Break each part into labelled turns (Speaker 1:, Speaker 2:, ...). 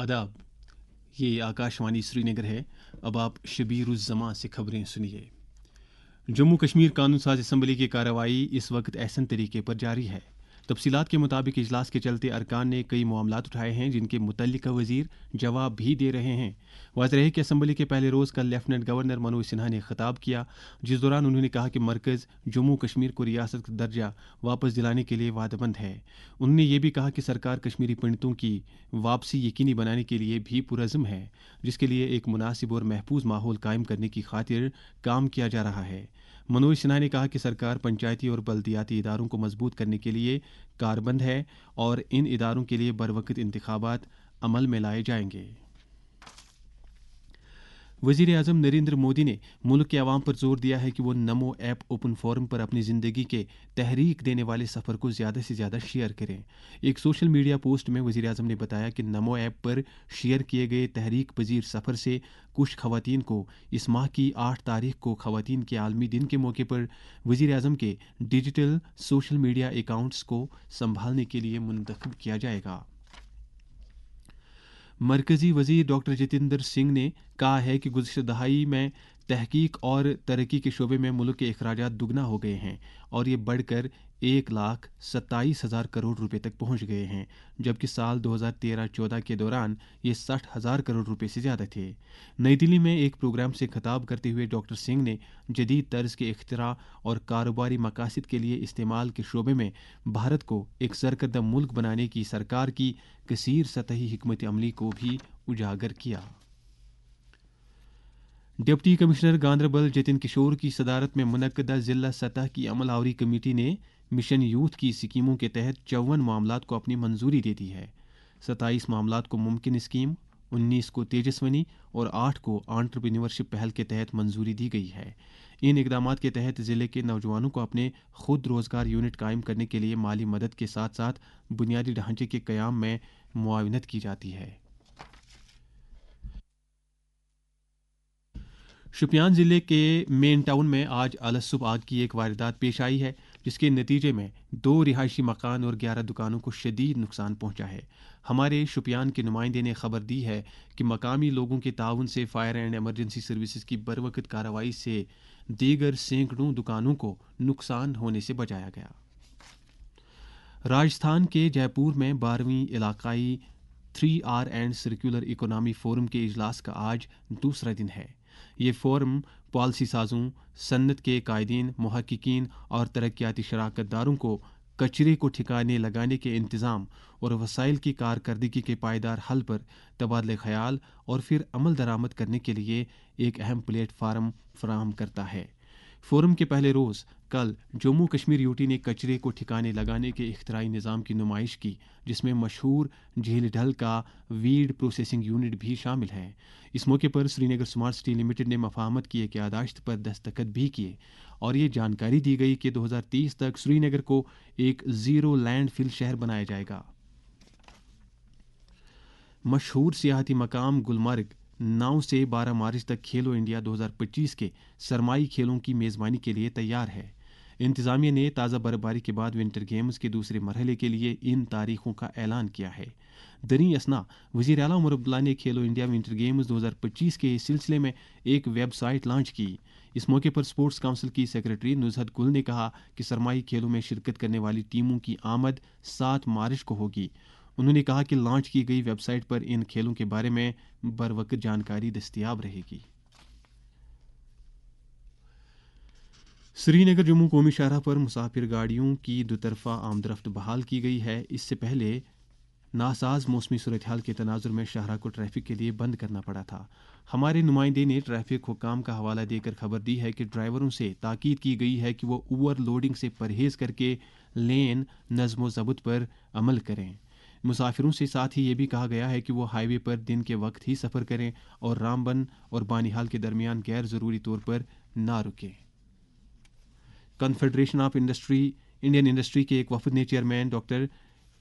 Speaker 1: आदाब, ये आकाशवाणी श्रीनगर है। अब आप शबीर उज़ ज़मां से खबरें सुनिए। जम्मू कश्मीर कानून साज असम्बली की कार्रवाई इस वक्त ऐसन तरीके पर जारी है। तफसीलात के मुताबिक इजलास के चलते अरकान ने कई मामलात उठाए हैं जिनके मुतल्लिका वजीर जवाब भी दे रहे हैं। वाज़ेह है कि असम्बली के पहले रोज़ कल लेफ्टिनेंट गवर्नर मनोज सिन्हा ने खिताब किया, जिस दौरान उन्होंने कहा कि मरकज़ जम्मू कश्मीर को रियासत का दर्जा वापस दिलाने के लिए वादबंद है। उन्होंने ये भी कहा कि सरकार कश्मीरी पंडितों की वापसी यकीनी बनाने के लिए भी पुरज़्म है, जिसके लिए एक मुनासिब और महफूज माहौल कायम करने की खातिर काम किया जा रहा है। मनोज सिन्हा ने कहा कि सरकार पंचायती और बल्दियाती इदारों को मजबूत करने के लिए कारबंद है और इन इदारों के लिए बरवक्त इंतखाबात अमल में लाए जाएंगे। वज़ीर आज़म नरेंद्र मोदी ने मुल्क के अवाम पर जोर दिया है कि वो नमो ऐप ओपन फोरम पर अपनी ज़िंदगी के तहरीक देने वाले सफ़र को ज़्यादा से ज़्यादा शेयर करें। एक सोशल मीडिया पोस्ट में वज़ीर आज़म ने बताया कि नमो ऐप पर शेयर किए गए तहरीक पजीर सफ़र से कुछ ख़वातीन को इस माह की 8 तारीख को ख़वातीन के आलमी दिन के मौके पर वज़ीर आज़म के डिजिटल सोशल मीडिया अकाउंट्स को संभालने के लिए मुंतखब किया जाएगा। मरकज़ी वज़ीर डॉक्टर जितेंद्र सिंह ने कहा है कि गुज़श्ता दहाई में तहकीक और तरक्की के शोबे में मुल्क के अखराजात दुगना हो गए हैं और ये बढ़कर 1,27,000 करोड़ रुपए तक पहुंच गए हैं, जबकि साल 2013-14 के दौरान ये 60,000 करोड़ रुपए से ज़्यादा थे। नई दिल्ली में एक प्रोग्राम से खिताब करते हुए डॉक्टर सिंह ने जदीद तर्ज के इख्तिरा और कारोबारी मकासद के लिए इस्तेमाल के शोबे में भारत को एक सरकर्दा मुल्क बनाने की सरकार की कसीर सतही हिकमत अमली को भी उजागर किया। डिप्टी कमिश्नर गांदरबल जतिन किशोर की सदारत में मुनक्कदा जिला सतह की अमल आवरी कमेटी ने मिशन यूथ की स्कीमों के तहत 54 मामलात को अपनी मंजूरी दे दी है। 27 मामलात को मुमकिन स्कीम, 19 को तेजस्वनी और 8 को एंटरप्रेन्योरशिप पहल के तहत मंजूरी दी गई है। इन इकदामात के तहत ज़िले के नौजवानों को अपने खुद रोजगार यूनिट कायम करने के लिए माली मदद के साथ साथ बुनियादी ढांचे के क़याम में मुआवनत की जाती है। शुपियान ज़िले के मेन टाउन में आज अलसुब आग की एक वारदात पेश आई है, जिसके नतीजे में 2 रिहायशी मकान और 11 दुकानों को शदीद नुकसान पहुंचा है। हमारे शुपियान के नुमाइंदे ने खबर दी है कि मकामी लोगों के ताउन से फायर एंड एमरजेंसी सर्विसेज की बरवकत कार्रवाई से दीगर सैकड़ों दुकानों को नुकसान होने से बचाया गया। राजस्थान के जयपुर में 12वीं इलाकाई 3R and circular economy forum के इजलास का आज दूसरा दिन है। ये फोरम पॉलिसी साजों, सन्नत के कायदीन, मुहक्किकीन और तरक्याती शराकतदारों को कचरे को ठिकाने लगाने के इंतज़ाम और वसाइल की कारकर्दगी के पायदार हल पर तबादले ख्याल और फिर अमल दरामद करने के लिए एक अहम प्लेटफार्म फराहम करता है। फोरम के पहले रोज़ कल जम्मू कश्मीर यूटी ने कचरे को ठिकाने लगाने के इख्तिराई निज़ाम की नुमाइश की, जिसमें मशहूर झील ढल का वीड प्रोसेसिंग यूनिट भी शामिल है। इस मौके पर श्रीनगर स्मार्ट सिटी लिमिटेड ने मफाहमत की यादाश्त पर दस्तखत भी किए और ये जानकारी दी गई कि 2030 तक श्रीनगर को एक ज़ीरो लैंडफिल शहर बनाया जाएगा। मशहूर सियाहती मकाम गुलमर्ग 9 से 12 मार्च तक खेलो इंडिया 2025 के सरमाई खेलों की मेज़बानी के लिए तैयार है। इंतज़ामिया ने ताज़ा बर्फबारी के बाद विंटर गेम्स के दूसरे मरहले के लिए इन तारीखों का ऐलान किया है। दरी असना वज़ीर आला उमर अब्दुल्ला ने खेलो इंडिया विंटर गेम्स 2025 के सिलसिले में एक वेबसाइट लॉन्च की। इस मौके पर स्पोर्ट्स काउंसिल की सेक्रेटरी नुज़हत गुल ने कहा कि सरमाई खेलों में शिरकत करने वाली टीमों की आमद 7 मार्च को होगी। उन्होंने कहा कि लॉन्च की गई वेबसाइट पर इन खेलों के बारे में बरवक्त जानकारी दस्तयाब रहेगी। श्रीनगर जम्मू कौमी शाहराह पर मुसाफिर गाड़ियों की दुतरफा आमदरफ्त बहाल की गई है। इससे पहले नासाज मौसमी सूरत हाल के तनाजुर में शाहराह को ट्रैफिक के लिए बंद करना पड़ा था। हमारे नुमाइंदे ने ट्रैफिक हुक्काम का हवाला देकर खबर दी है कि ड्राइवरों से ताकीद की गई है कि वो ओवरलोडिंग से परहेज करके लेन नज़्म ज़ब्त पर अमल करें। मुसाफिरों से साथ ही ये भी कहा गया है कि वो हाईवे पर दिन के वक्त ही सफ़र करें और रामबन और बानिहाल के दरमियान गैर ज़रूरी तौर पर ना रुकें। कन्फेडरेशन ऑफ इंडियन इंडस्ट्री के एक वफद ने चेयरमैन डॉक्टर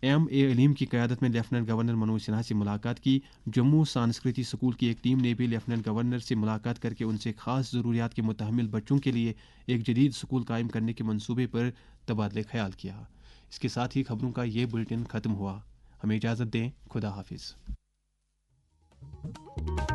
Speaker 1: M.A. अलीम की क़यादत में लेफ्टिनेंट गवर्नर मनोज सिन्हा से मुलाकात की। जम्मू सांस्कृतिक स्कूल की एक टीम ने भी लेफ्टिनेंट गवर्नर से मुलाकात करके उनसे ख़ास ज़रूरियात के मुतहम्मिल बच्चों के लिए एक जदीद स्कूल कायम करने के मंसूबे पर तबादले ख्याल किया। इसके साथ ही खबरों का ये बुलेटिन ख़त्म हुआ। हमें इजाज़त दें। खुदा हाफिज़।
Speaker 2: ہے۔